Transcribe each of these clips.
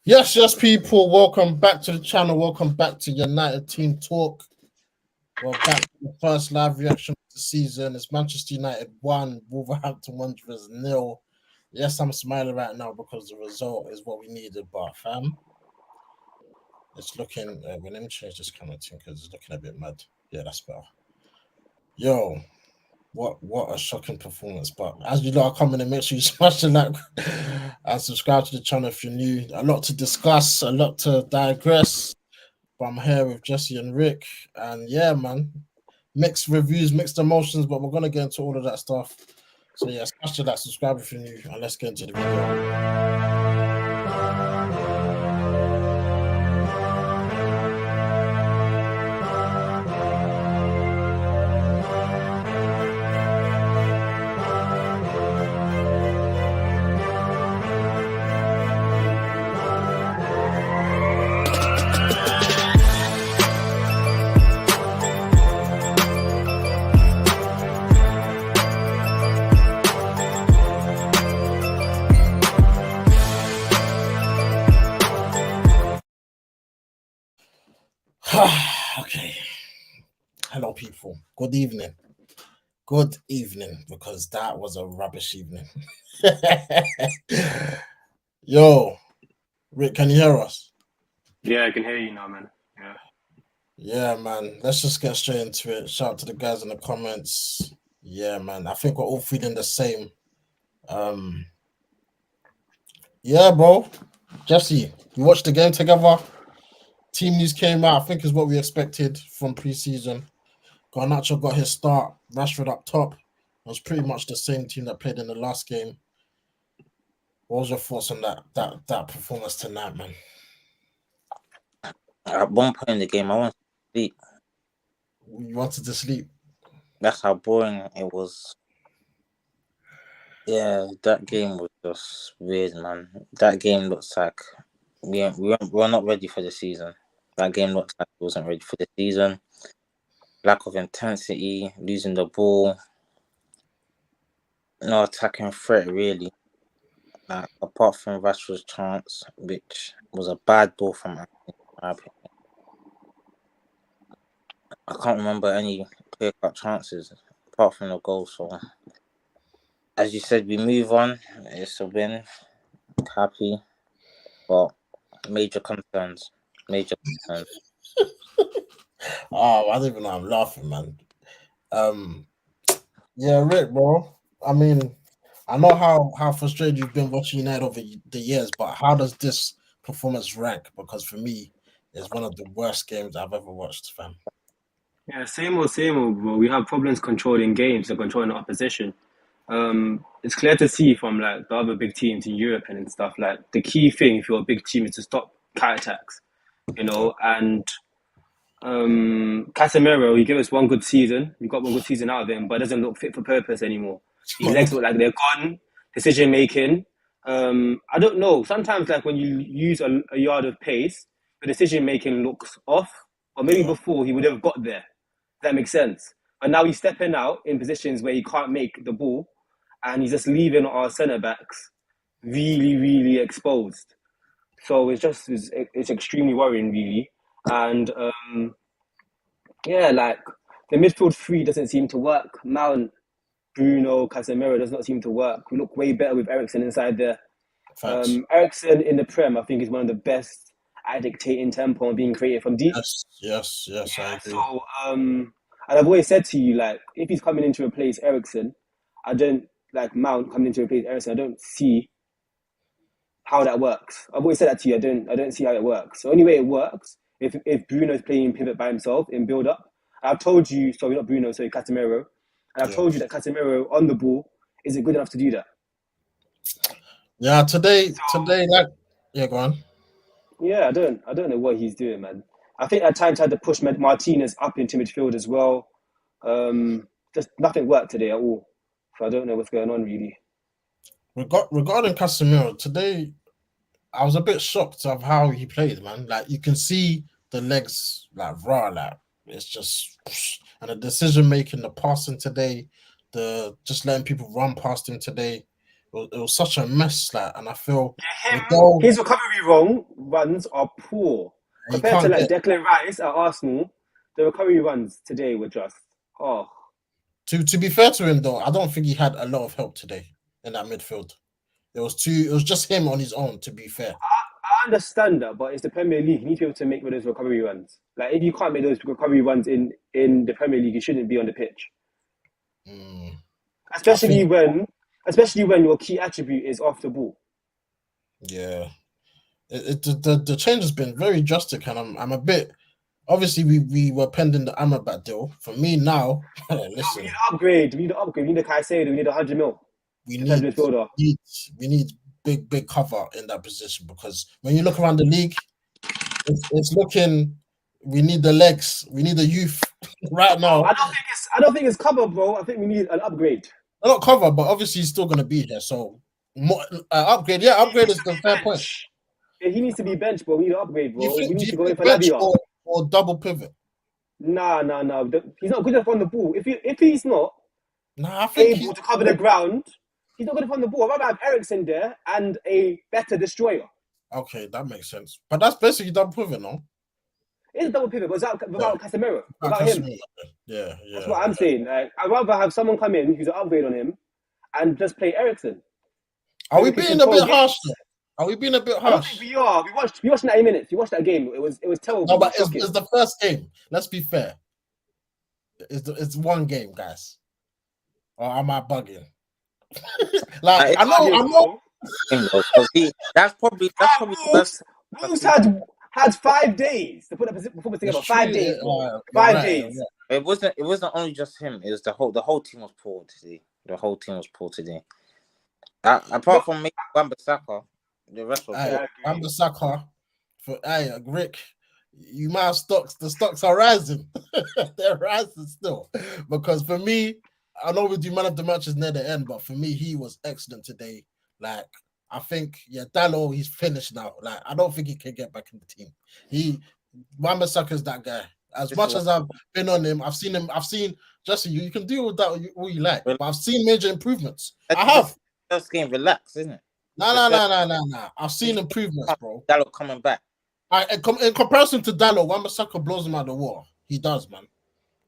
Yes, people. Welcome back to the channel. Welcome back to United Team Talk. We're back to the first live reaction of the season. It's Manchester United 1, Wolverhampton Wanderers 0. Yes, I'm smiling right now because the result is what we needed, but fam, it's looking. Let me change this camera thing because it's looking a bit mad. Yeah, that's better. Yo, what a shocking performance! But as you know, I'll come in and make sure you smash the like and subscribe to the channel if you're new. A lot to discuss, a lot to digress. But I'm here with Jesse and Rick, and yeah, man, mixed reviews, mixed emotions, but we're gonna get into all of that stuff. So yeah, smash that, subscribe if you're new, and let's get into the video. Okay. Hello, people. Good evening. Good evening, because that was a rubbish evening. Yo, Rick, can you hear us? Yeah, I can hear you now, man. Yeah, man. Let's just get straight into it. Shout out to the guys in the comments. Yeah, man. I think we're all feeling the same. Yeah, bro. Jesse, we watched the game together. Team news came out. I think is what we expected from preseason. Garnacho got his start. Rashford up top. It was pretty much the same team that played in the last game. What was your thoughts on that performance tonight, man? At one point in the game, I wanted to sleep. You wanted to sleep. That's how boring it was. Yeah, that game was just weird, man. That game looks like we're not ready for the season. That game looks like it wasn't ready for the season. Lack of intensity, losing the ball, no attacking threat really. Apart from Rashford's chance, which was a bad ball from my opinion. I can't remember any clear-cut chances apart from the goal. So, as you said, we move on. It's a win. Happy, but major concerns. Major concerns. Oh, I don't even know. I'm laughing, man. Yeah, Rick, bro. I mean, I know how frustrated you've been watching United over the years, but how does this performance rank? Because for me, it's one of the worst games I've ever watched, fam. Yeah, same old, bro. We have problems controlling games and controlling the opposition. It's clear to see from like the other big teams in Europe and stuff. Like the key thing if you're a big team is to stop counter attacks, And Casemiro, he gave us one good season. We got one good season out of him, but doesn't look fit for purpose anymore. His legs look like they're gone. Decision making. I don't know. Sometimes, like when you use a yard of pace, the decision making looks off. Or maybe before he would have got there. That makes sense. But now he's stepping out in positions where he can't make the ball, and he's just leaving our centre backs really, really exposed. So it's extremely worrying, really. And yeah, like the midfield three doesn't seem to work. Mount, Bruno, Casemiro does not seem to work. We look way better with Eriksen inside there. Eriksen in the Prem, I think, is one of the best at dictating tempo and being creative from deep. Yes, I agree. So, and I've always said to you, like, if he's coming in to replace Eriksen, I don't like Mount coming in to replace Eriksen. I don't see how that works. I've always said that to you. I don't see how it works. The only way it works if Bruno's playing pivot by himself in build up. I've told you, sorry, not Bruno, sorry, Casemiro, and I've told you that Casemiro on the ball isn't good enough to do that. Yeah, today, like, yeah, go on. Yeah, I don't know what he's doing, man. I think at times had to push Martinez up into midfield as well. Just nothing worked today at all. So I don't know what's going on really. Regarding Casemiro, today I was a bit shocked of how he played, man. Like you can see the legs like raw, like it's just and the decision making, the passing today, the just letting people run past him today it was such a mess. Like, and I feel Him, although his recovery runs are poor he compared to can't like get Declan Rice at Arsenal. The recovery runs today were just oh. to be fair to him though, I don't think he had a lot of help today in that midfield. It was just him on his own, to be fair. I understand that, but it's the Premier League. You need to be able to make those recovery runs. Like if you can't make those recovery runs in the Premier League, you shouldn't be on the pitch. Mm, I Especially think when your key attribute is off the ball. yeah. The change has been very drastic, and I'm a bit. Obviously, we were pending the Amrabat deal. For me now, We listen, need an upgrade. We need an upgrade. We need a Caicedo. We need 100 mil. we Defensive need midfielder. we need big cover in that position, because when you look around the league, it's looking. We need the legs. We need the youth right now. I don't think it's cover, bro. I think we need an upgrade. Not cover, but obviously he's still going to be here. So upgrade, yeah, upgrade is the fair point. Yeah, he needs to be benched, bro. We need an upgrade, bro. We Do need you to go in think for bench Lavia. or double pivot? Nah. He's not good enough on the ball. If he's not Nah, I think able to cover the ground, he's not good enough on the ball. I'd rather have Eriksen there and a better destroyer. Okay, that makes sense. But that's basically double pivot, no? It's a double pivot, but without Casemiro, without him. Yeah. That's what I'm saying. Like, I'd rather have someone come in who's an upgrade on him and just play Eriksen. Are we being a bit harsh? Are we being a bit I don't harsh? think we are. We watched 90 minutes. We watched that game. It was terrible. No, but It was it's the first game. Let's be fair. It's one game, guys. Or am I bugging? Like I know. That's probably the best. Wolves had 5 days to put the performance together. 5 days, bro. 5 days. Yeah. It wasn't only just him. It was the whole team was poor today. The whole team was poor today. Apart from maybe Wan-Bissaka, the rest was poor. Wan-Bissaka, for Rick, you might have stocks. The stocks are rising. They're rising still. Because for me, I know we do man of the matches near the end, but for me, he was excellent today. Like, I think, Dalot, he's finished now. Like, I don't think he can get back in the team. Wan-Bissaka is that guy. As much as I've been on him, I've seen Jesse, you can deal with that all you like, but I've seen major improvements. I have. First game, relax, isn't it? No. I've seen improvements, bro. Dalot coming back. In comparison to Dalot, Wan-Bissaka blows him out of the water. He does, man.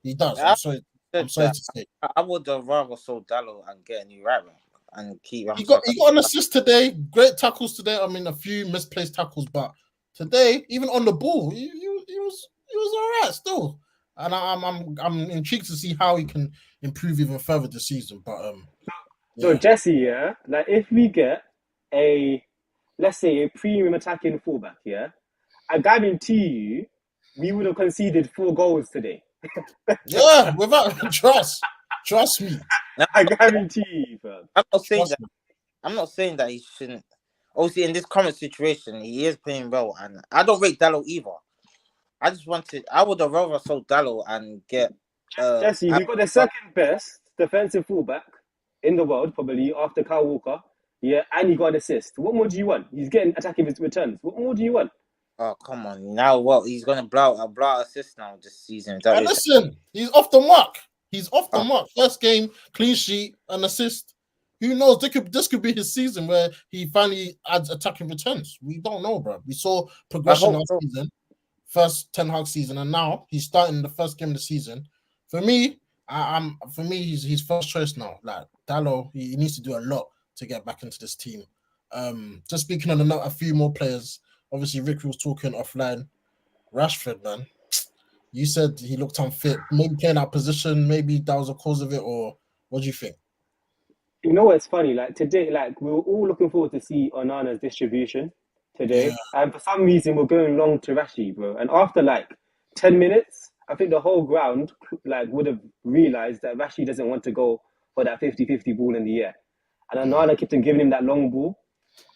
He does. I'm sorry to say. I would have rather sold Dalot and get a new right back and keep. He got an assist today. Great tackles today. I mean, a few misplaced tackles, but today, even on the ball, he was all right still. And I'm intrigued to see how he can improve even further this season. But So Jesse, like if we get let's say a premium attacking fullback, I guarantee you we would have conceded 4 goals today. Yeah, without trust me. I guarantee you, fam. I'm not saying that he shouldn't. Obviously, in this current situation, he is playing well, and I don't rate Dalot either. I would have rather sold Dalot and get. Jesse, we got the second best defensive fullback in the world, probably after Kyle Walker. Yeah, and he got an assist. What more do you want? He's getting attacking returns. What more do you want? Oh, come on. Now what? He's going to blow out assist now this season. Listen, he's off the mark. He's off the mark. First game, clean sheet, an assist. Who knows? This could be his season where he finally adds attacking returns. We don't know, bro. We saw progression last season, first Ten Hag season, and now he's starting the first game of the season. For me, he's first choice now. Like Dalot, he needs to do a lot to get back into this team. Just speaking on a few more players. Obviously, Rick was talking offline. Rashford, man, you said he looked unfit. Maybe playing out position. Maybe that was a cause of it, or what do you think? You know what's funny? Like today, like we were all looking forward to see Onana's distribution today, and for some reason we're going long to Rashi, bro. And after like 10 minutes, I think the whole ground like would have realized that Rashi doesn't want to go for that 50-50 ball in the air, and Onana kept on giving him that long ball,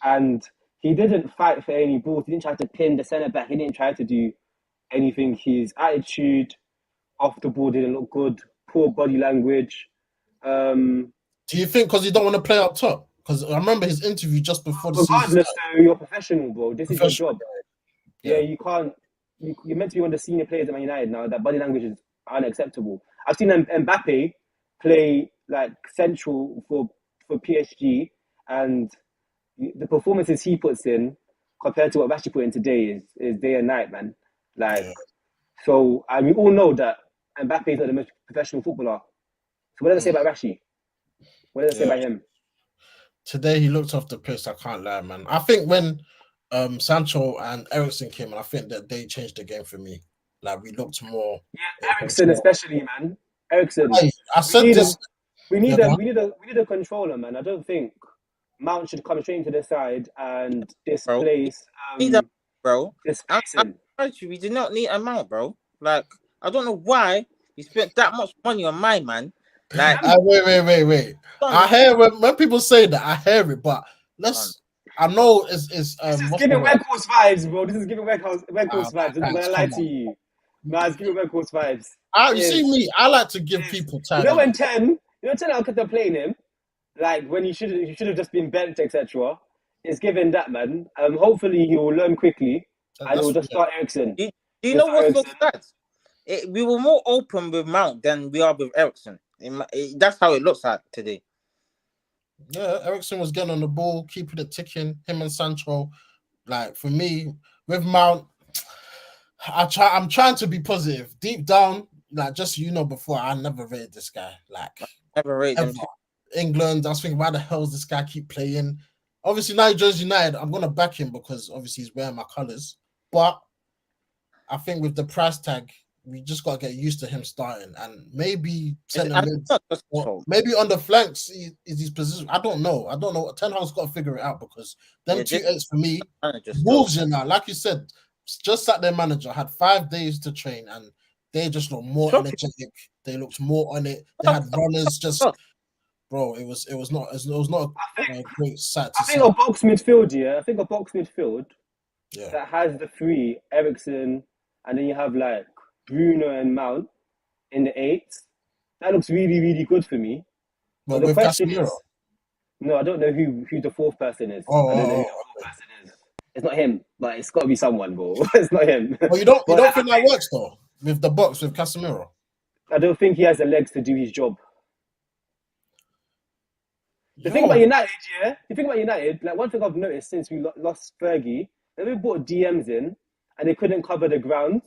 and he didn't fight for any balls. He didn't try to pin the centre back. He didn't try to do anything. His attitude off the ball didn't look good. Poor body language. Do you think because he don't want to play up top? Because I remember his interview just before the season. Regardless, you're professional, bro. This is your job. Yeah, you can't. You're meant to be one of the senior players at Man United now. That body language is unacceptable. I've seen Mbappe play like central for PSG, and the performances he puts in compared to what Rashi put in today is day and night, man. Like, Yeah. so, and we all know that Mbappe is not the most professional footballer. So what does it say about Rashi? What does it say Yeah. about him? Today he looked off the piss. I can't lie, man. I think when Sancho and Ericsson came in, I think that they changed the game for me. Like we looked more. Yeah, Ericsson especially, man. Ericsson. I We said need this. a we need Yeah, a we need a we need a controller, man. I don't think Mount should come straight into the side and Bro. displace Need a bro. displacing. We did not need a mount, bro. Like, I don't know why you spent that much money on my man. Like, wait. I hear when people say that, I hear it, but I know it's This is giving Weghorst vibes, bro. This is giving Weghorst vibes. I'm not gonna lie to you. Nah, it's giving Weghorst vibes. You see me, I like to give people time. You know when 10 Alcantara playing him, like when he should have just been benched, etc. It's given that, man. Hopefully he will learn quickly and he will just start Ericsson. Do you know what's so sad? We were more open with Mount than we are with Ericsson. That's how it looks like today. Yeah, Ericsson was getting on the ball, keeping it ticking. Him and Sancho, like for me, with Mount, I'm trying to be positive. Deep down, like just before, I never rated this guy. Like never rated him. England, I was thinking, why the hell does this guy keep playing? Obviously, now he joins United, I'm gonna back him because obviously he's wearing my colours. But I think with the price tag, we just gotta get used to him starting, and maybe maybe on the flanks is his position. I don't know. Ten Hag's got to figure it out because them 2-8s for me, Wolves, like you said, just sat their manager had 5 days to train, and they just looked more energetic. They looked more on it. They had runners just. Bro, it was not a great sight to see. I think a box midfield, that has the three, Ericsson, and then you have like Bruno and Mount in the 8s. That looks really, really good for me. But the question is, no, I don't know who the fourth person is. I don't know who the fourth person is. It's not him, but it's got to be someone, bro. It's not him. Well, you don't think that works though with the box with Casemiro? I don't think he has the legs to do his job. The thing about United, like one thing I've noticed since we lost Fergie, that we brought DMs in and they couldn't cover the ground.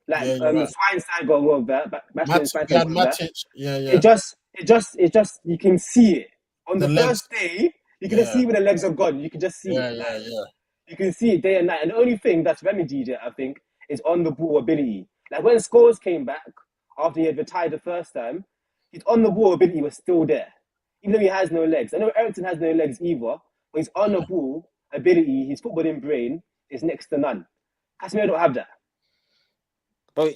Like Schweinsteiger got all that, Matic. It just you can see it on the first day. You can just see where the legs are gone. You can just see it. You can see it day and night. And the only thing that's remedied it, I think, is on the ball ability. Like when Scholes came back after he had retired the first time, his on the ball ability was still there. Even though he has no legs. I know Ericsson has no legs either, but his on the ball ability, his footballing brain is next to none. Casemiro don't have that. But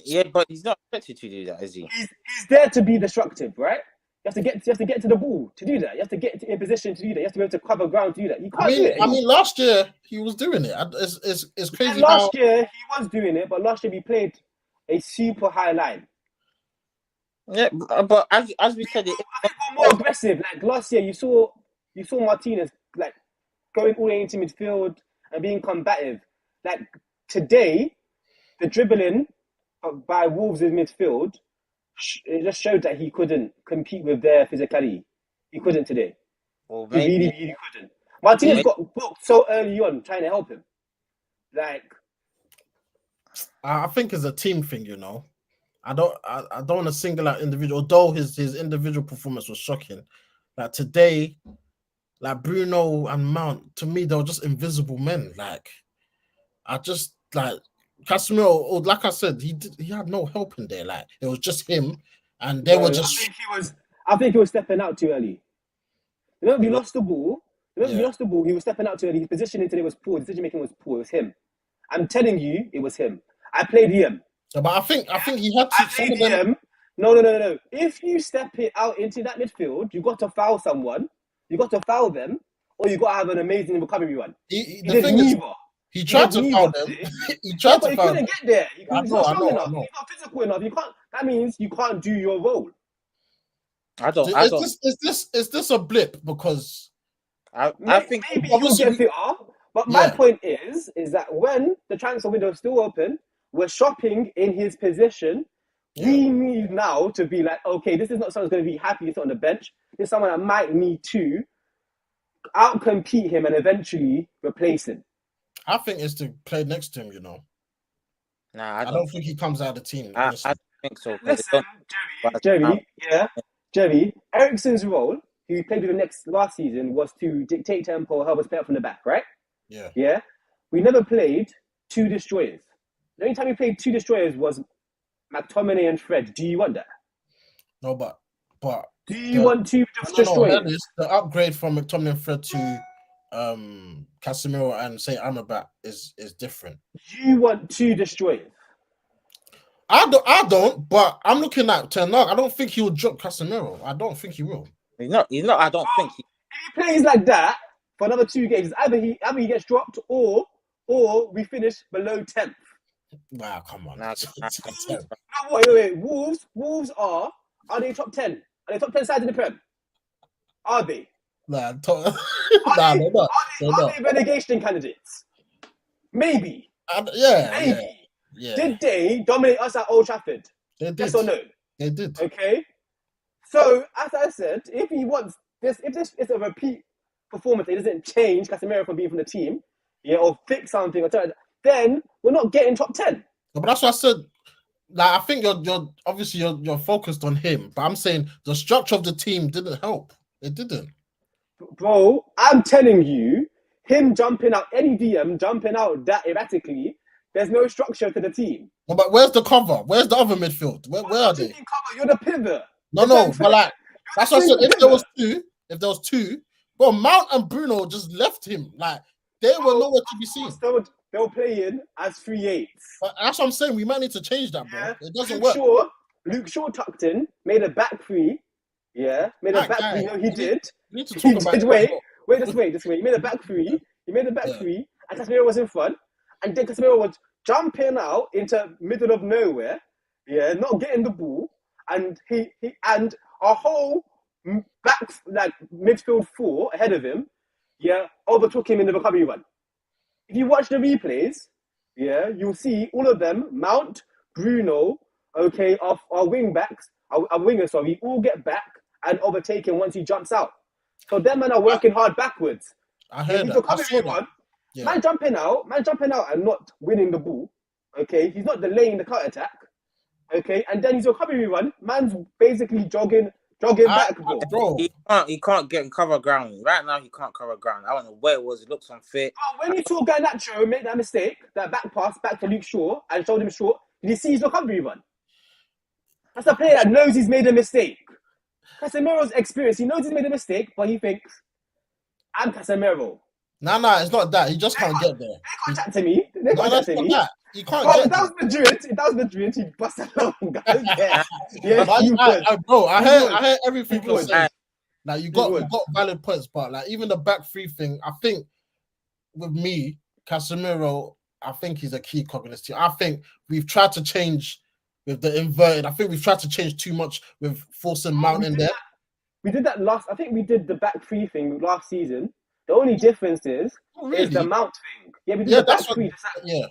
he's not expected to do that, is he? He's there to be destructive, right? You have to get to the ball to do that. You have to get in position to do that. You have to be able to cover ground to do that. You can't do it. I mean, last year he was doing it. It's crazy. And last year he was doing it, but last year we played a super high line. Yeah, but as we said, I think we're more aggressive. Like last year, you saw Martinez like going all the way into midfield and being combative. Like today, the dribbling by Wolves in midfield, it just showed that he couldn't compete with their physicality. He couldn't today. Well, he really couldn't. Martinez got booked so early on trying to help him. Like, I think it's a team thing, I don't want to single out individual, although his individual performance was shocking. Like today, like Bruno and Mount, to me, they were just invisible men. Like, I just like Casemiro, like I said, he had no help in there. Like it was just him, and they were just. I think he was stepping out too early. We lost the ball. We lost the ball. He was stepping out too early. His positioning today was poor. Decision making was poor. It was him. I'm telling you, it was him. I played him. But I think he had to. Some of them, no. If you step it out into that midfield, you got to foul someone. You got to foul them, or you got to have an amazing recovery run. He tried to foul them. He tried to foul them. He couldn't get there. He's not strong enough. He's not physical enough. You can't. That means you can't do your role. Is this a blip? Because I think maybe you'll get fitter. But my point is that when the transfer window is still open, we're shopping in his position. Yeah. We need now to be like, okay, this is not someone who's going to be happy to sit on the bench. This is someone that might need to outcompete him and eventually replace him. I think it's to play next to him. You know, Nah, I don't think he comes out of the team. I honestly. don't think so. 'Cause they Listen, don't- Jerry, Ericsson's role, who he played with the last season, was to dictate tempo, help us play up from the back, right? Yeah. Yeah. We never played two destroyers. The only time we played two destroyers was McTominay and Fred. Do you want that? No, but Do you want two no, destroyers? that is the upgrade from McTominay and Fred to Casemiro and Saint Amrabat is different. You want two destroyers? I don't, but I'm looking at Ten Hag. I don't think he will drop Casemiro. I don't think he will. He's not. I don't think he. If he plays like that for another 2 games, either he gets dropped or we finish below 10th. Nah, come on. Nah, No, wait. Wolves are they top 10? Are they top 10 sides in the Prem? Are they? Nah, Are they're not. Are they relegation candidates? Maybe. Yeah. Did they dominate us at Old Trafford? They did. Yes or no? They did. Okay. So, as I said, if he wants this, if this is a repeat performance, it doesn't change Casemiro from being from the team, or fix something, then we're not getting top 10. No, but that's what I said. Like, I think you're obviously you're focused on him, but I'm saying the structure of the team didn't help. It didn't. Bro, I'm telling you, him jumping out, any DM jumping out that erratically, there's no structure to the team. No, but where's the cover? Where's the other midfield? Where are they? You're the pivot. No, but like that's what I said. If there was two, well, Mount and Bruno just left him. Like they were nowhere to be seen. They were playing as 3/8. But that's what I'm saying. We might need to change that, bro. Yeah. It doesn't work. Luke Shaw tucked in, made a back three. Yeah, made a back three. No, he did. We need to talk about it. Wait, this way. He made a back three. Three, and Casemiro was in front, and then Casemiro was jumping out into middle of nowhere. Yeah, not getting the ball, and he and our whole back midfield four ahead of him, overtook him in the recovery run. If you watch the replays, you'll see all of them, Mount, Bruno, our wing backs, our wingers, all get back and overtake him once he jumps out. So them men are working hard backwards. I heard that. I saw that. Yeah. Man jumping out and not winning the ball. Okay, he's not delaying the counter attack. Okay, and then his recovery run, man's basically jogging back, bro. He can't get cover ground right now. He can't cover ground. I don't know where it was. It looks unfit. When you saw Garnacho make that mistake, that back pass back to Luke Shaw and showed him short, did you see his recovery run? That's a player that knows he's made a mistake. Casemiro's experience, he knows he's made a mistake, but he thinks, I'm Casemiro. No, it's not that. He just can't get there. They can't chat to me. They can't chat to me. He can't get there. If that was Madrid, he'd bust along. I heard everything you're saying. Like you got valid points, but like even the back three thing, I think with me, Casemiro, I think he's a key cog in this team. I think we've tried to change with the inverted. I think we've tried to change too much with forcing Mount in there. We did that I think we did the back three thing last season. The only difference is the Mount thing. Yeah, we did the back three.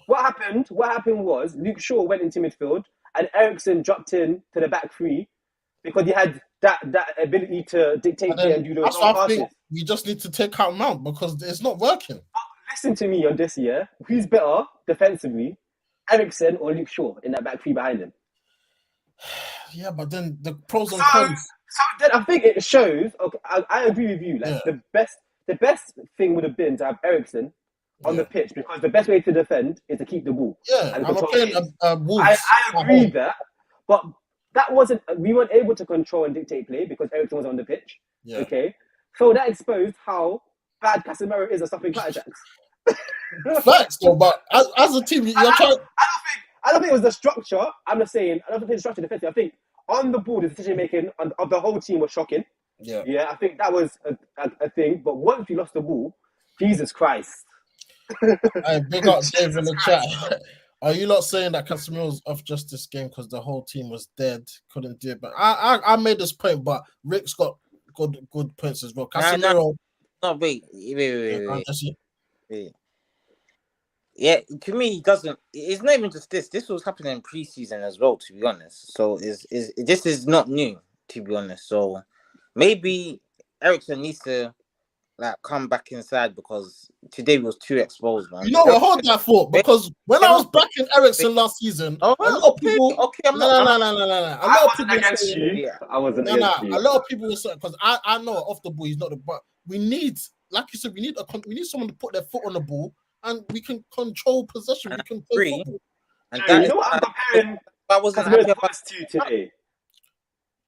What happened was Luke Shaw went into midfield and Ericsson dropped in to the back three because he had that ability to dictate play and do those passes. I think we just need to take out Mount because it's not working. Listen to me on this year. Who's better defensively, Ericsson or Luke Shaw in that back three behind him? Yeah, but then the pros and cons. So then I think it shows. Okay, I agree with you. Like the best thing would have been to have Ericsson on the pitch because the best way to defend is to keep the ball. Yeah, I'm playing Wolves. I agree with that, but that wasn't. We weren't able to control and dictate play because Ericsson was on the pitch. Yeah. Okay, so that exposed how bad Casemiro is at stopping counter-attacks. Facts, though, but as a team, you're trying. I don't think it was the structure. I'm just saying. I don't think the structure defensive. I think on the ball, the decision making of the whole team was shocking. Yeah. I think that was a thing. But once we lost the ball, Jesus Christ. Big up Dave in the chat. Are you not saying that Casemiro's off just this game because the whole team was dead, couldn't do it? But I made this point, but Rick's got good points as well. Casemiro. No, wait. Yeah, to me, he doesn't. It's not even just this. This was happening in preseason as well, to be honest. So this is not new, to be honest. So maybe Ericsson needs to like come back inside because today was too exposed, man. You know what? Hold that thought, because when I was backing Ericsson last season, Oh, a lot of people. okay, I'm No. not. A I lot of wasn't people were against saying, you. Yeah. I wasn't no. against you. A lot of people were saying, because I know off the ball he's not the. But we need, like you said, we need someone to put their foot on the ball, and we can control possession. We can play Agree. football. And Joe, that you is know what I'm comparing I wasn't Casemiro's happy about. points to today?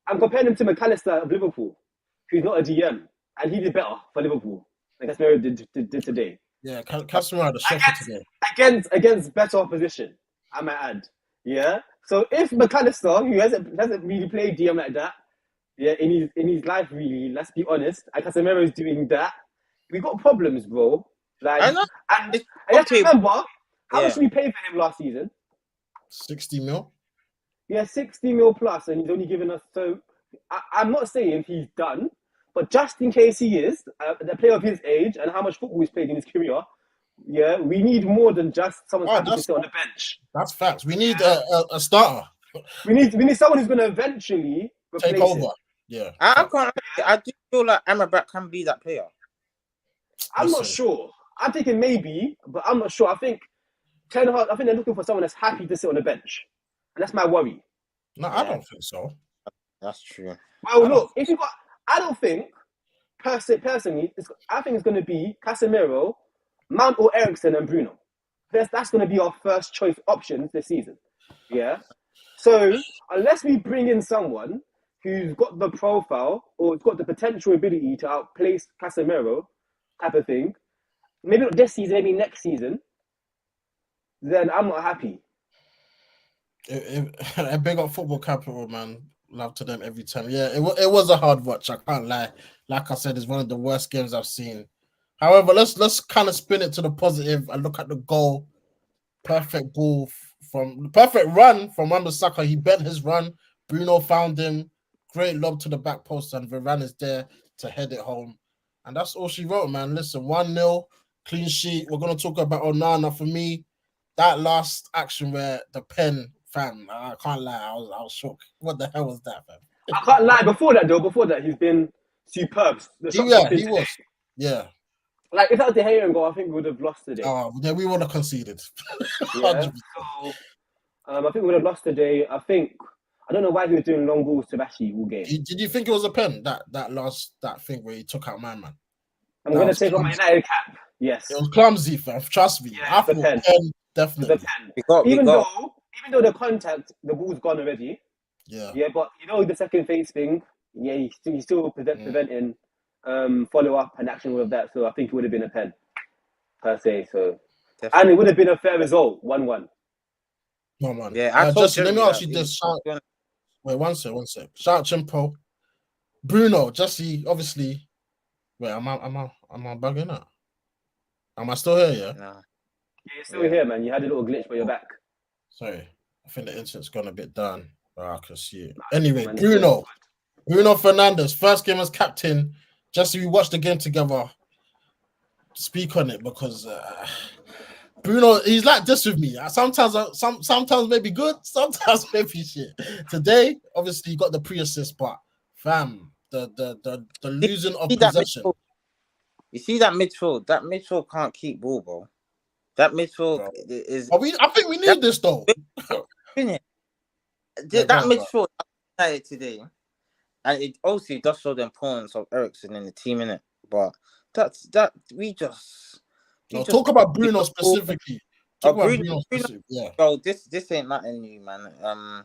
I'm comparing him to McAllister of Liverpool, who's not a GM, and he did better for Liverpool than Casemiro did today. Yeah, Casemiro had a shocker today. Against better opposition, I might add. Yeah. So if McAllister, who hasn't really played DM like that, yeah, in his life really, let's be honest, and Casemiro is doing that, we got problems, bro. Like, I know. and you have to remember, how much Yeah. did we pay for him last season? 60 mil. Yeah, 60 mil plus, and he's only given us. So I'm not saying he's done, but just in case he is, the player of his age and how much football he's played in his career, yeah, we need more than just someone happy to sit on the bench. That's facts. We need a starter. We need someone who's going to eventually Take replace over. him. Yeah. I can't. I do feel like Amrabat can be that player. I'm not sure. I'm thinking maybe, but I'm not sure. I think Ten Hag, I think they're looking for someone that's happy to sit on the bench, and that's my worry. No, I don't think so. That's true. Well, look, if you got, I don't think personally, I think it's going to be Casemiro, Mount or Ericsson and Bruno. That's going to be our first choice options this season. Yeah. So unless we bring in someone who's got the profile or got the potential ability to outplace Casemiro, type of thing, maybe not this season, maybe next season, then I'm not happy. A big up football capital, man. Love to them every time. Yeah, it was a hard watch. I can't lie. Like I said, it's one of the worst games I've seen. However, let's kind of spin it to the positive and look at the goal. Perfect ball from perfect run from Wan-Bissaka. He bent his run. Bruno found him. Great lob to the back post, and Varane is there to head it home. And that's all she wrote, man. Listen, 1-0, clean sheet. We're gonna talk about Onana. For me, that last action where the pen, fam, I can't lie, I was shook. What the hell was that, fam? I can't lie. Before that, he's been superb. He was. Yeah. Like, if that was the Gea goal, I think we would have lost today. Oh, then we would have conceded. Yeah. So, I think we would have lost today. I don't know why he was doing long balls to Bashi all game. Did you think it was a pen, that thing where he took out my man? I'm going to take off my United cap. Yes. It was clumsy, fam. Trust me. Yeah, it's a pen. Definitely. It's a pen. Even though the contact, the ball's gone already. Yeah. Yeah, but the second phase thing, yeah, he's still preventing follow up and action with that. So I think it would have been a pen per se. So definitely. And it would have been a fair result, 1-1. No man. Yeah, let me ask you this. Wait, one sec. Shout out Chimpo. Bruno, Jesse, obviously. Wait, am I bugging out? Am I still here? Yeah. No. Yeah, you're still here, man. You had a little glitch, but you're back. Sorry, I think the internet's gone a bit down. I can see it. Anyway, Bruno Fernandes, first game as captain. Jesse, we watched the game together. Speak on it because Bruno, he's like this with me. Sometimes maybe good, sometimes maybe shit. Today, obviously, you got the pre-assist, but fam, the losing of possession. You see that midfield? That midfield can't keep ball, bro. That midfield is. I think we need this though. That midfield today, and it also does show the importance of Ericsson in the team, innit? But we just talk about Bruno specifically. Bruno specifically. Yeah. Bro, this ain't nothing new, man.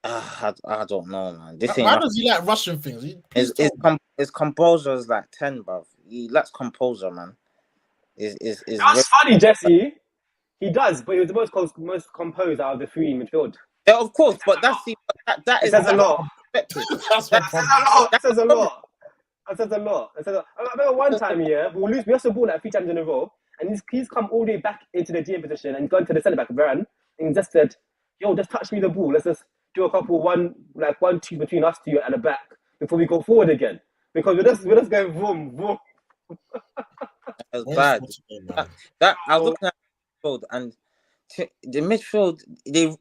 I don't know, man. Why does he like rushing things? His composure is like 10, bro. He lacks composure, man. That's funny, Jesse. He does, but he was the most composed out of the three in midfield. Yeah, of course, but that says a lot. That says a lot. I remember one time, we lost the ball like 3 times in a row, and he's come all the way back into the GM position and gone to the centre back, Varane, and he just said, "Yo, just touch me the ball. Let's just do a couple 1-2 between us two at the back before we go forward again, because we're just going boom, boom." It was bad. I was looking at the midfield, and the midfield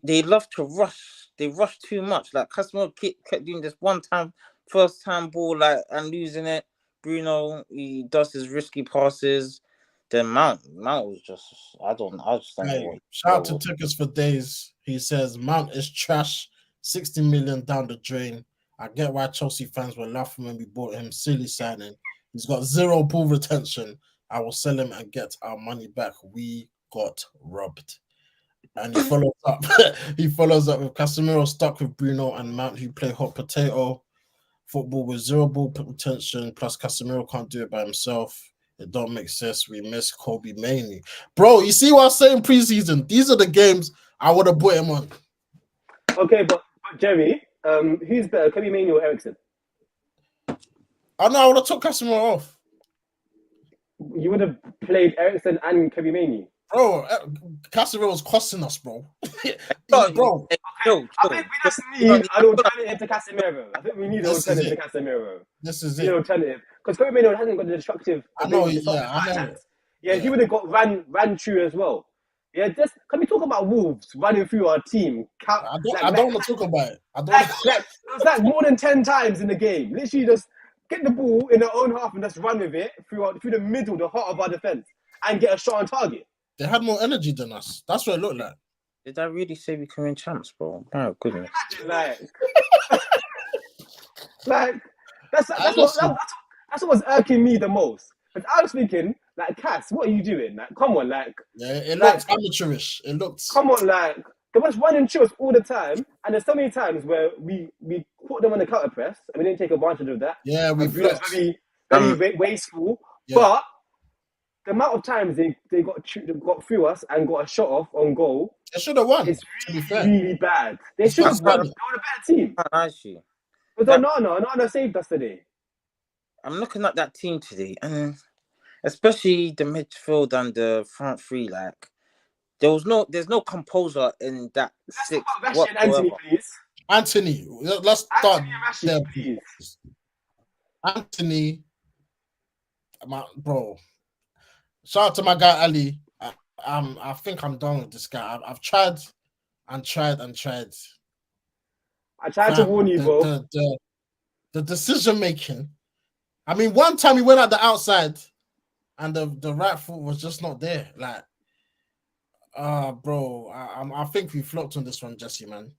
they love to rush. They rush too much. Like Casemiro kept doing this first time ball and losing it. Bruno, he does his risky passes. Then Mount was just I just don't know Hey, what. shout out to Tickets for Days. He says Mount is trash, 60 million down the drain. I get why Chelsea fans were laughing when we bought him. Silly signing. He's got 0 ball retention. I will sell him and get our money back. We got robbed. And he follows up. He follows up with Casemiro stuck with Bruno and Mount, who play hot potato football with 0 ball retention. Plus, Casemiro can't do it by himself. It don't make sense. We miss Kobe Mainoo. Bro, you see what I'm saying preseason? These are the games I would have put him on. Okay, but Jerry, who's better, Kobe Mainoo or Ericsson? I know I would have took Casemiro off. You would have played Ericsson and Kobe Mainoo. Bro, Casemiro was costing us, bro. Bro. I think we just need an alternative to Casemiro. I think we need an alternative to Casemiro. This is an it. alternative. Because Kobe Mainoo hasn't got the destructive. I know, I know. Yeah, he would have got ran through as well. Yeah, just can we talk about Wolves running through our team? I don't want to talk about it. It was like more than 10 times in the game. Literally just get the ball in their own half and just run with it through the middle, the heart of our defense, and get a shot on target. They had more energy than us. That's what it looked like. Did I really say we can win champs, bro? Oh goodness! Like that's what was irking me the most. Because I was thinking, like, Cass, what are you doing? Like, come on, like. Yeah, it looked amateurish. It looked. Come on, like, they were just running through us all the time, and there's so many times where we caught them on the counter press, and we didn't take advantage of that. Yeah, we were very wasteful. Yeah. But the amount of times they got through us and got a shot off on goal, they should have won. It's really bad. They should have won. They were a better team. Actually, but Onana saved us today. I'm looking at that team today, and especially the midfield and the front three, like there's no composure in that. Let's talk about Anthony, please. Anthony, let's start there, please. Anthony, bro. Shout out to my guy Ali. I think I'm done with this guy. I've tried and tried and tried. I tried to warn you, bro. The decision making. I mean, one time he went at the outside, and the right foot was just not there. Like, bro, I think we flopped on this one, Jesse, man.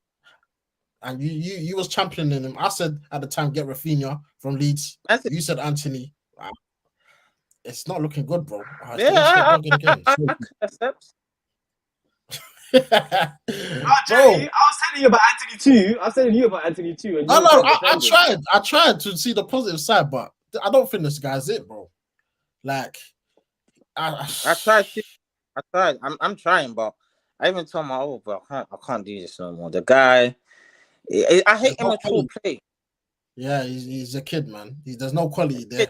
And you was championing him. I said at the time, get Rafinha from Leeds. You said Anthony. It's not looking good, bro. I accept. Bro, Jerry, I was telling you about Anthony too. I was telling you about Anthony too. And I tried to see the positive side, but I don't think this guy's it, bro. Like, I tried. I'm trying, but I even told my old bro, I can't do this no more. The guy, I hate immature play. Yeah, he's a kid, man. There's no quality there.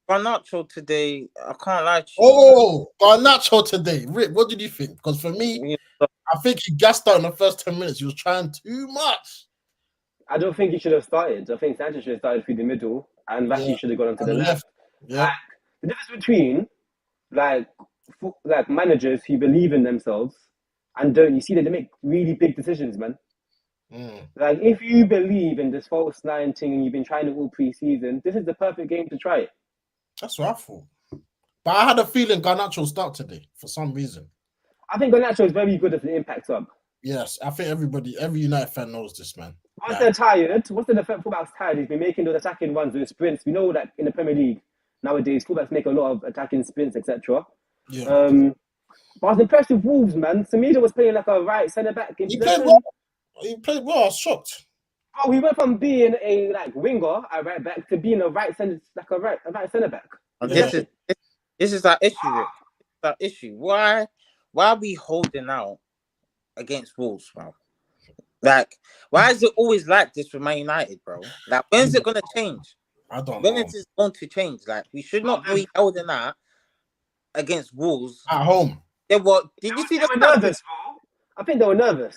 Garnacho today, I can't lie to you. Oh, Garnacho today. Rick, what did you think? Because for me, I think he gassed out in the first 10 minutes. He was trying too much. I don't think he should have started. I think Sanchez should have started through the middle, and Rashi should have gone onto the left. Yeah. Like, the difference between like managers who believe in themselves and don't, you see that they make really big decisions, man. Like, if you believe in this false nine thing and you've been trying it all pre-season, this is the perfect game to try it. That's what I thought. But I had a feeling Garnacho will start today for some reason. I think Garnacho is very good at the impact sub. Yes, I think every United fan knows this, man. Once they're tired, once the fullback's tired, he's been making those attacking runs with sprints. We know that in the Premier League nowadays, fullbacks make a lot of attacking sprints, etc. Yeah. But I was impressed with Wolves, man. Semedo was playing like a right centre back. He played well. I was shocked. Oh, he went from being a winger at right back to being a right centre back. Yeah. This is our issue. That issue. Why are we holding out against Wolves, bro? Like, why is it always like this with Man United, bro? Like, when's it gonna change? I don't know. When is it going to change? Like, we should not be holding out against Wolves at home. Did you see they were nervous, bro? I think they were nervous.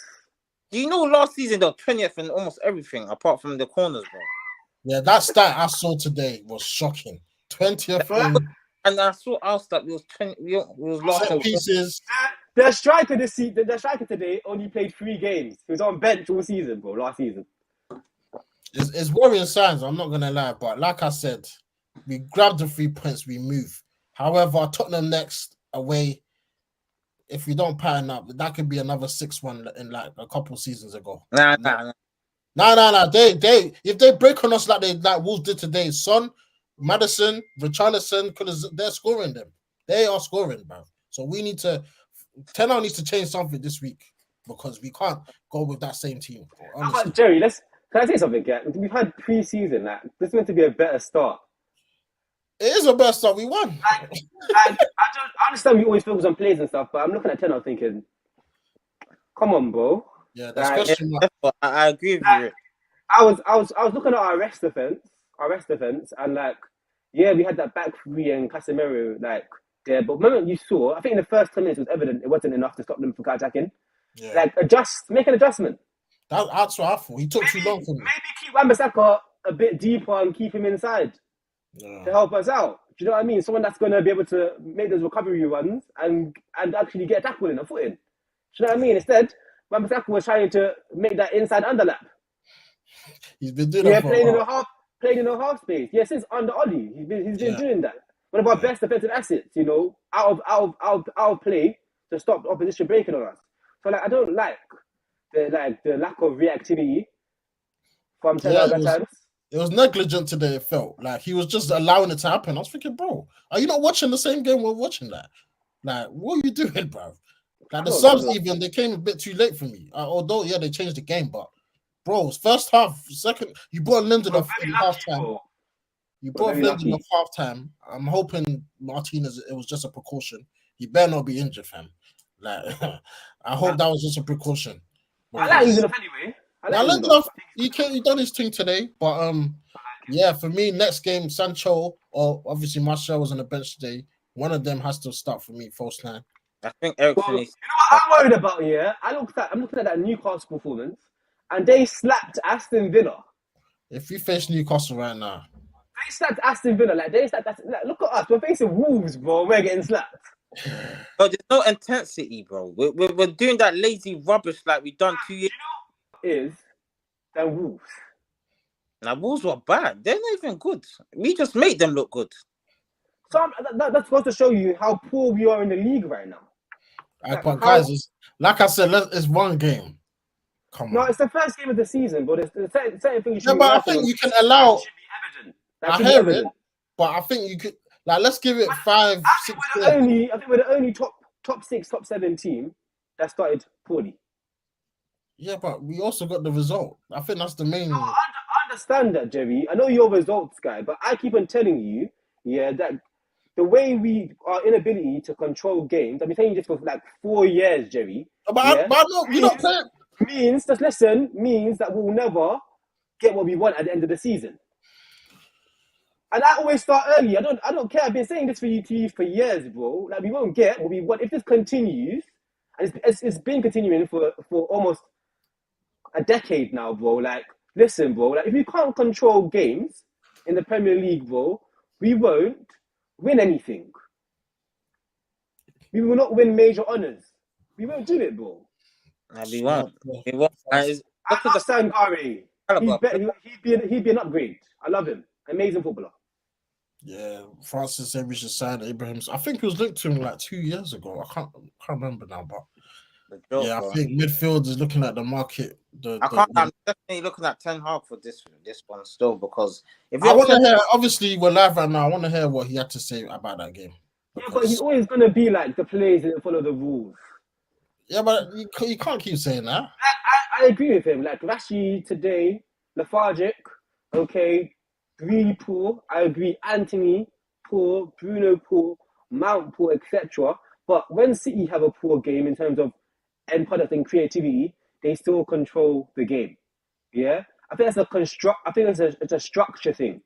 Do you know last season they were 20th in almost everything apart from the corners, bro? Yeah, that stat I saw today was shocking. 20th and I saw our stat. We was 20. We was last set pieces. Their striker today only played 3 games. He was on bench all season, bro. Last season. It's worrying signs. I'm not gonna lie, but like I said, We grab the 3 points, we move. However, Tottenham next away. If we don't pattern up, that could be another 6-1 in like a couple seasons ago. Nah. No. They if they break on us like Wolves did today, Son, Madison, Richarlison, because they're scoring them. They are scoring, bro. So we need to. Ten Hag needs to change something this week because we can't go with that same team. How about Jerry? Can I say something? Yeah? We've had pre-season. Like, this is meant to be a better start. It is a better start. We won. I understand we always focus on plays and stuff, but I'm looking at Ten Hag thinking, come on, bro. Yeah, that's question mark. I agree with you. I was looking at our rest defense, and like, yeah, we had that back three and Casemiro like there, but the moment you saw, I think in the first 10 minutes it was evident it wasn't enough to stop them from attacking. Yeah. Like make an adjustment. That's what I thought. He took too long for me. Maybe keep Wan-Bissaka a bit deeper and keep him inside to help us out. Do you know what I mean? Someone that's going to be able to make those recovery runs and actually get a tackle in a foot in. Do you know what I mean? Instead, Wan-Bissaka was trying to make that inside underlap. He's been doing that for playing in a half space. Yeah, since under Oli, he's been doing that. One of our best defensive assets, you know, out of play to stop the opposition breaking on us. So like, I don't like the lack of reactivity from Ten Hag at times. It was negligent today. It felt like he was just allowing it to happen. I was thinking, bro, are you not watching the same game we're watching? Like, what are you doing, bro? Like the subs, they came a bit too late for me. Although, they changed the game, but bro, first half, second, you brought Lindelof in halftime. You brought Lindelof halftime. I'm hoping Martinez, it was just a precaution. He better not be injured, fam. Like, I hope that was just a precaution. I like Lindelof anyway. Lindelof, he done his thing today, but for me, next game, Sancho or obviously Martial was on the bench today. One of them has to start for me, false 9. I think Eriksen is. You know what I'm worried about here? I'm looking at that Newcastle performance, and they slapped Aston Villa. If we face Newcastle right now, they slapped Aston Villa. Like look at us. We're facing Wolves, bro. We're getting slapped. But there's no intensity, bro. We're doing that lazy rubbish like we done 2 years. You know what is than Wolves. Now Wolves were bad. They're not even good. We just made them look good. So that's supposed to show you how poor we are in the league right now. But guys, like I said, it's one game. Come on. No, it's the first game of the season, but it's the certain thing you should. Yeah, but I think you can allow. Should be evident. I hear it, but I think you could. Like, let's give it 5, 6. I think we're the only top 6, top 7 team that started poorly. Yeah, but we also got the result. I think that's the main. No, I understand that, Jerry. I know you're a results guy, but I keep on telling you, that the way our inability to control games. I've been saying this for like 4 years, Jerry. But we don't play. Means that we'll never get what we want at the end of the season. And I always start early. I don't care. I've been saying this to you for years, bro. Like, we won't get what we want if this continues, and it's been continuing for almost a decade now, bro. Like, listen, bro. Like, if we can't control games in the Premier League, bro, we won't win anything. We will not win major honors. We won't do it, bro. No, we won't. We won't. Look at the Sangare. He'd be an upgrade. I love him. Amazing footballer. Yeah, Francis said we should sign Abraham. I think he was linked to him like 2 years ago. I can't remember now, but I think midfield is looking at the market. I'm definitely looking at Ten Hag for this one still, because if I want to hear, obviously we're live right now. I want to hear what he had to say about that game. Yeah, but he's always going to be like the players that follow the rules. Yeah, but you can't keep saying that. I agree with him. Like, Rashi today, lethargic, okay, really poor. I agree. Anthony, poor. Bruno, poor. Mount, poor, etc. But when City have a poor game in terms of end product and creativity, they still control the game. Yeah? I think it's a structure thing.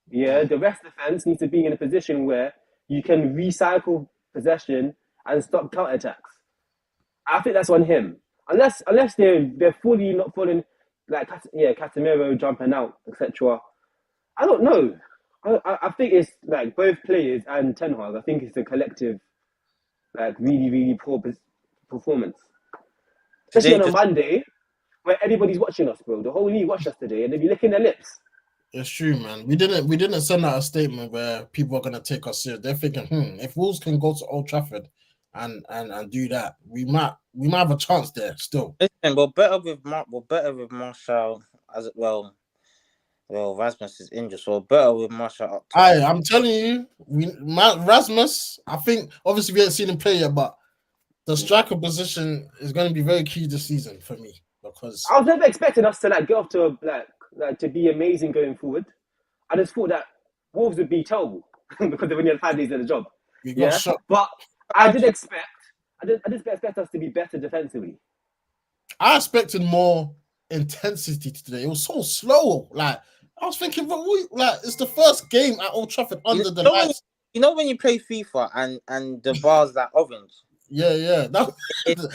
Yeah? The rest defense needs to be in a position where you can recycle possession and stop counterattacks. I think that's on him. Unless they're fully not falling, like Casemiro jumping out, etc. I don't know. I think it's like both players and Ten Hag. I think it's a collective, like, really, really poor performance. Especially on a Monday where everybody's watching us, bro. The whole league watched us today and they'll be licking their lips. It's true, man. We didn't send out a statement where people are gonna take us serious. They're thinking, if Wolves can go to Old Trafford and do that, we might have a chance there still. Listen, we're better with Marshall as well. Well, Rasmus is injured, so we're better with Marshall up top. I'm telling you, Rasmus. I think obviously we haven't seen him play yet, but the striker position is going to be very key this season for me because I was never expecting us to get off to like to be amazing going forward. I just thought that Wolves would be terrible because they've only had 5 days in the job. we got shot. But I did expect us to be better defensively. I expected more intensity today. It was so slow. Like I was thinking, it's the first game at Old Trafford under the lights. You know when you play FIFA and the bars that orange. Yeah. That's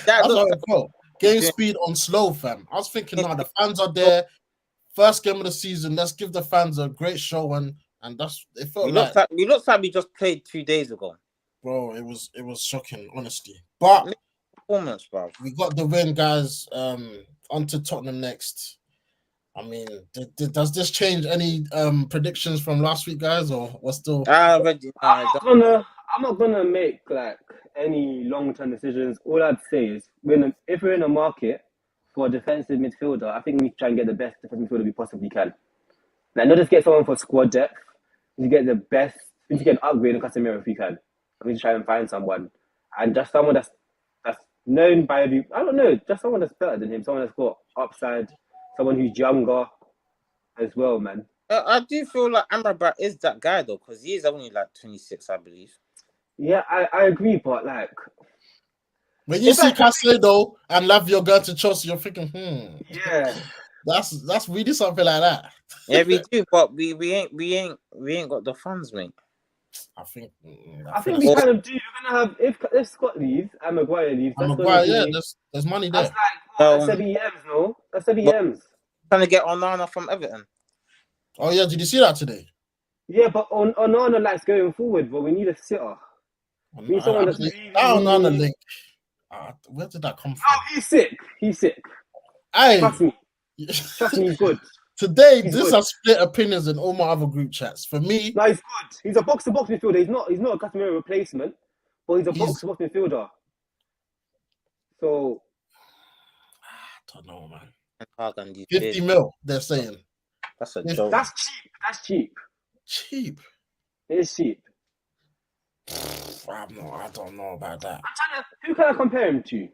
what I felt. Game speed on slow, fam. I was thinking, the fans are there. First game of the season. Let's give the fans a great show, and that's it. Felt we looked like we just played 2 days ago, bro. It was shocking, honestly. But performance, bro. We got the win, guys. On to Tottenham next. I mean, does this change any predictions from last week, guys, or we're still? I'm not gonna make any long-term decisions. All I'd say is, if we're in a market for a defensive midfielder, I think we need to try and get the best defensive midfielder we possibly can. Like, not just get someone for squad depth. We need to get the best. We need to get an upgrade on Casemiro if we can. We need to try and find someone, and just someone that's known by every. I don't know, just someone that's better than him. Someone that's got upside. Someone who's younger as well, man. I do feel like Amrabat is that guy though, because he is only 26, I believe. Yeah, I agree, but when you see Caicedo and Lavia going to Chelsea, you're thinking, yeah, that's really something like that. Yeah, we do, but we ain't got the funds, mate. I think we kind of do. We're gonna have if Scott leaves and Maguire leaves. There's money there. That's 7 M's, no? That's 7 M's. Trying to get Onana from Everton. Oh yeah, did you see that today? Yeah, but Onana likes going forward, but we need a sitter. We need someone that's Onana link. Where did that come from? Oh, he's sick. Hey, trust me, he's good. Today, has split opinions in all my other group chats. For me, no, he's good. He's a box-to-box midfielder. He's not a Casemiro replacement, but he's a box-to-box midfielder. So I don't know, man. 50 mil, they're saying. That's a joke. That's cheap. Cheap. It is cheap. I don't know about that. Who can I compare him to?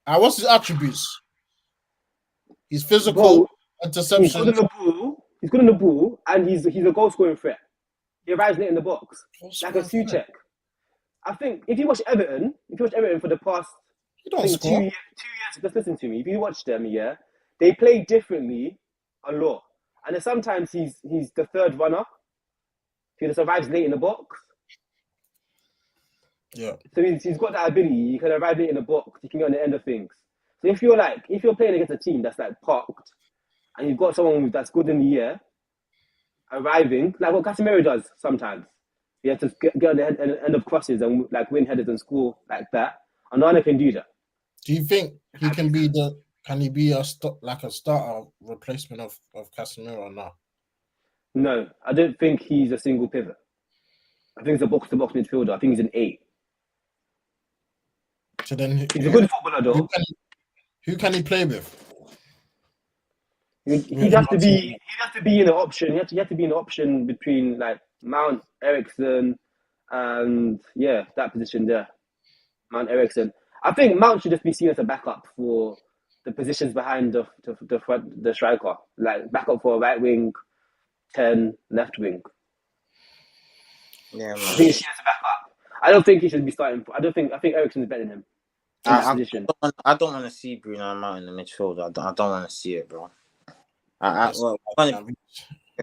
What's his attributes? He's physical, interception. He's good on the ball, and he's a goal scoring threat. He arrives late in the box, like a Souček. I think if you watch Everton for the past 2 years, just listen to me. If you watch them, they play differently a lot, and then sometimes he's the third runner. He just arrives late in the box. Yeah. So he's got that ability. He can arrive late in the box. He can get on the end of things. So if you're playing against a team that's parked, and you've got someone that's good in the air, arriving, like what Casemiro does sometimes. He has to get on the end of crosses and win headers and score like that. Onana can do that. Do you think he can be a starter replacement of Casemiro or not? No, I don't think he's a single pivot. I think he's a box-to-box midfielder. I think he's an 8. So then he's a good footballer, though. Who can he play with? He'd have to be in an option. He have to be an option between Mount, Eriksen, and that position there. Mount, Eriksen. I think Mount should just be seen as a backup for the positions behind the striker, backup for a right wing, 10 left wing. Yeah, man. I think he should be a backup. I don't think he should be starting. I think Eriksen is better than him. I don't want to see Bruno Mount in the midfield. I don't want to see it, bro.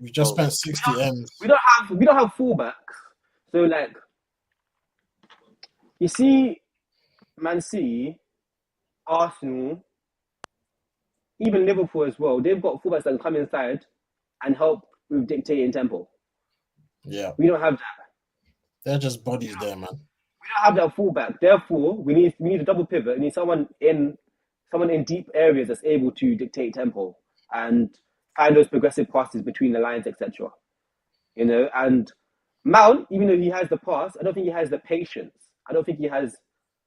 We just spent 60 M's. We don't have fullbacks. So you see, Man City, Arsenal, even Liverpool as well. They've got fullbacks that can come inside and help with dictating tempo. Yeah, we don't have that. They're just bodies there, man. We don't have that fullback. Therefore, we need a double pivot. We need someone in deep areas that's able to dictate tempo and find those progressive passes between the lines, etc. You know, and Mount, even though he has the pass, I don't think he has the patience. I don't think he has.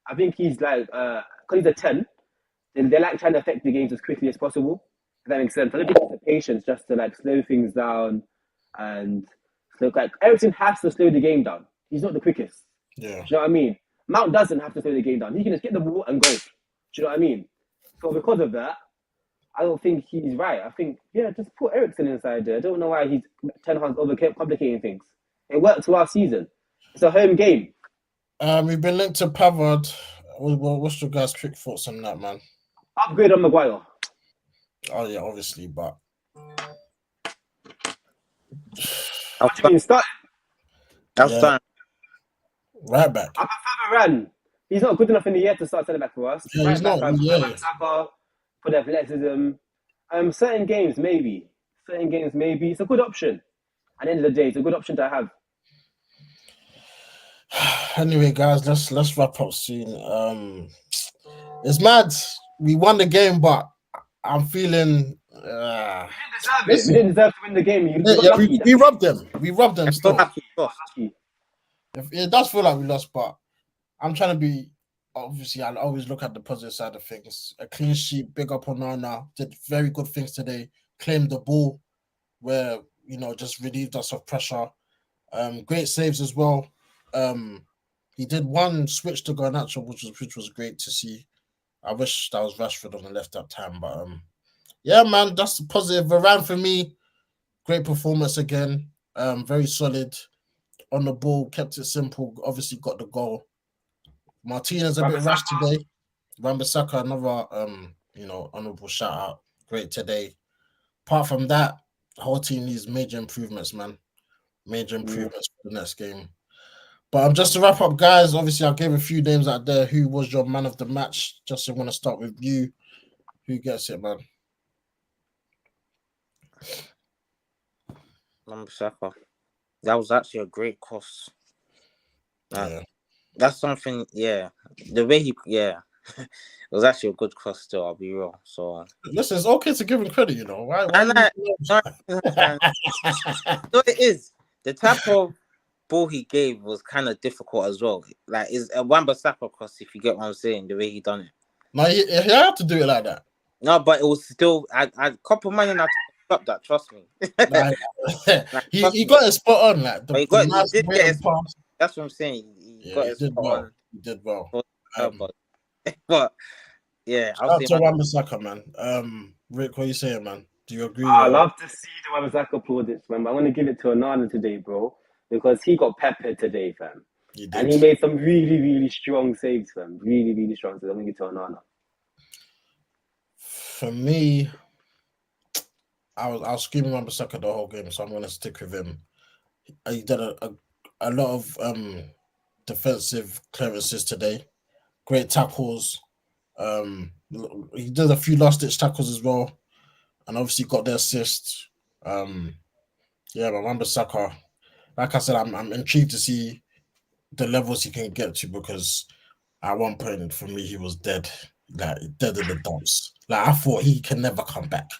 I think he's like, because he's a 10, then they like trying to affect the games as quickly as possible. If that makes sense. I don't think he has the patience just to like slow things down and look like Eriksen has to slow the game down. He's not the quickest. Yeah. Do you know what I mean? Mount doesn't have to slow the game down. He can just get the ball and go. Do you know what I mean? So because of that, I don't think he's right. I think, yeah, just put Eriksen inside there. I don't know why he's Ten Hag's overcomplicating things. It worked last season. It's a home game. We've been linked to Pavard. What's your guys' quick thoughts on that, man? Upgrade on Maguire. Oh yeah, obviously, but What do you mean starting? Starting. Right back. I prefer Varane. He's not good enough in the year to start centre back for us. Yeah, he's not. Yeah. For the athleticism. Certain games, maybe. It's a good option. At the end of the day, it's a good option to have. Anyway, guys, let's wrap up soon. It's mad. We won the game, but I'm feeling. We didn't deserve to win the game. We robbed them. We robbed them. Still. Lucky. It does feel like we lost, but I'm trying to be. Obviously, I'll always look at the positive side of things. A clean sheet, big up on Onana. Did very good things today. Claimed the ball, where just relieved us of pressure. Great saves as well. He did one switch to Garnacho, which was great to see. I wish that was Rashford on the left that time, but yeah, man, that's positive. Varane for me, great performance again. Very solid on the ball, kept it simple. Obviously, got the goal. Martinez a bit rash today. Wan-Bissaka, another honorable shout out. Great today. Apart from that, the whole team needs major improvements, man. Major improvements for the next game. But just to wrap up, guys, obviously I gave a few names out there. Who was your man of the match? Just want to start with you. Who gets it, man? Wan-Bissaka. That was actually a great cross. Yeah. That's something, yeah. The way it was actually a good cross still, I'll be real. So listen, it's okay to give him credit, Why no, it is. The type of ball he gave was kind of difficult as well. Like, it's a Wan-Bissaka cross, if you get what I'm saying, the way he done it. No, he had to do it like that. No, but it was still a couple man and I up that, trust me. He got it spot on, like he did get it spot on. That's what I'm saying. He got it spot on. He did well. But yeah, I'll say Wan-Bissaka, man. Rick, what are you saying, man? Do you agree? I love to see the Wan-Bissaka plaudits, man. But I want to give it to Onana today, bro, because he got peppered today, fam. And he made some really, really strong saves, fam. Really, really strong saves. I'm going to give it to Onana. For me, I was screaming Wan-Bissaka the whole game, so I'm going to stick with him. He did a lot of defensive clearances today. Great tackles. He did a few last-ditch tackles as well, and obviously got the assist. But Wan-Bissaka, like I said, I'm intrigued to see the levels he can get to, because at one point for me he was dead in the dumps. Like, I thought he can never come back.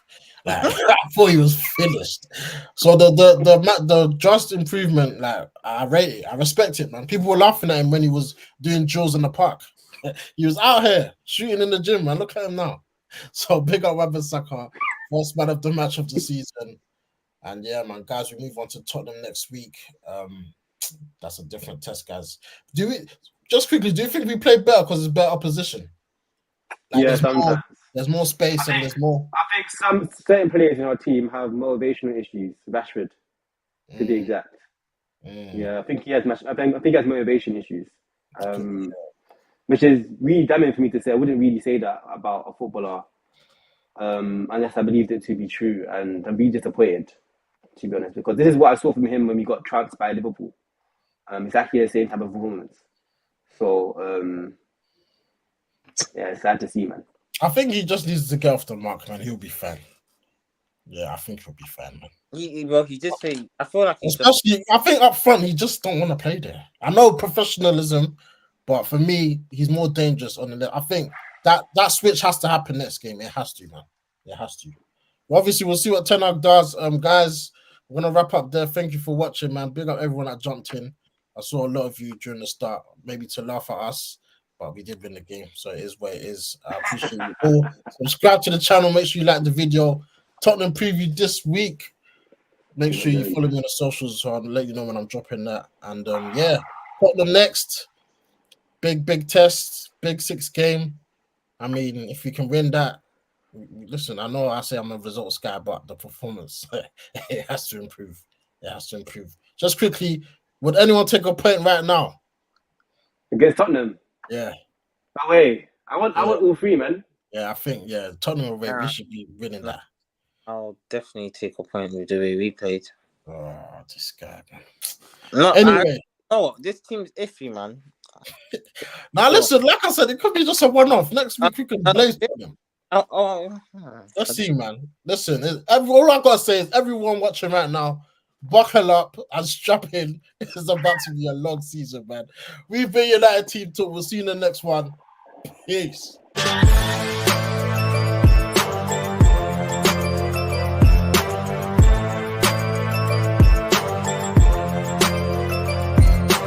Like, I thought he was finished. So the just improvement, like, I rate it. I respect it, man. People were laughing at him when he was doing drills in the park. He was out here shooting in the gym, man. Look at him now. So big up Wan-Bissaka, first man of the match of the season. And yeah, man, guys, we move on to Tottenham next week. That's a different test, guys. Do you think we play better because it's better opposition? Like, yeah, sometimes. There's more space and there's more. I think some certain players in our team have motivational issues. Rashford, to be exact. Yeah, I think he has. I think he has motivation issues, which is really damning for me to say. I wouldn't really say that about a footballer, unless I believed it to be true, and I'm really disappointed, to be honest, because this is what I saw from him when we got trounced by Liverpool. Exactly the same type of performance. So yeah, it's sad to see, man. I think he just needs to get off the mark, man. He'll be fine. Yeah, I think he'll be fine, man. He just say, I feel like I think up front he just don't want to play there. I know professionalism, but for me, he's more dangerous on the left. I think that switch has to happen next game. It has to, man. It has to. Well, obviously, we'll see what Ten Hag does. Guys, we're gonna wrap up there. Thank you for watching, man. Big up everyone that jumped in. I saw a lot of you during the start, maybe to laugh at us, but we did win the game, so it is what it is. I appreciate you all. Subscribe to the channel. Make sure you like the video. Tottenham preview this week. Make sure you follow me on the socials so I'll let you know when I'm dropping that. And yeah, Tottenham next. Big test, big 6 game. I mean, if we can win that, listen, I know I say I'm a results guy, but the performance, it has to improve. It has to improve. Just quickly, would anyone take a point right now? Against Tottenham? Yeah. Away. I want all 3, man. Yeah, I think, Tottenham away, we should be winning that. I'll definitely take a point with the way we played. Oh, this guy, man. No, Anyway. This team's iffy, man. Now, listen, like I said, it could be just a one-off. Next week, we can blaze them. Let's see, man. Listen, all I gotta say is everyone watching right now, buckle up and strap in. It's about to be a long season, man. We've been United Team Talk. We'll see you in the next one. Peace.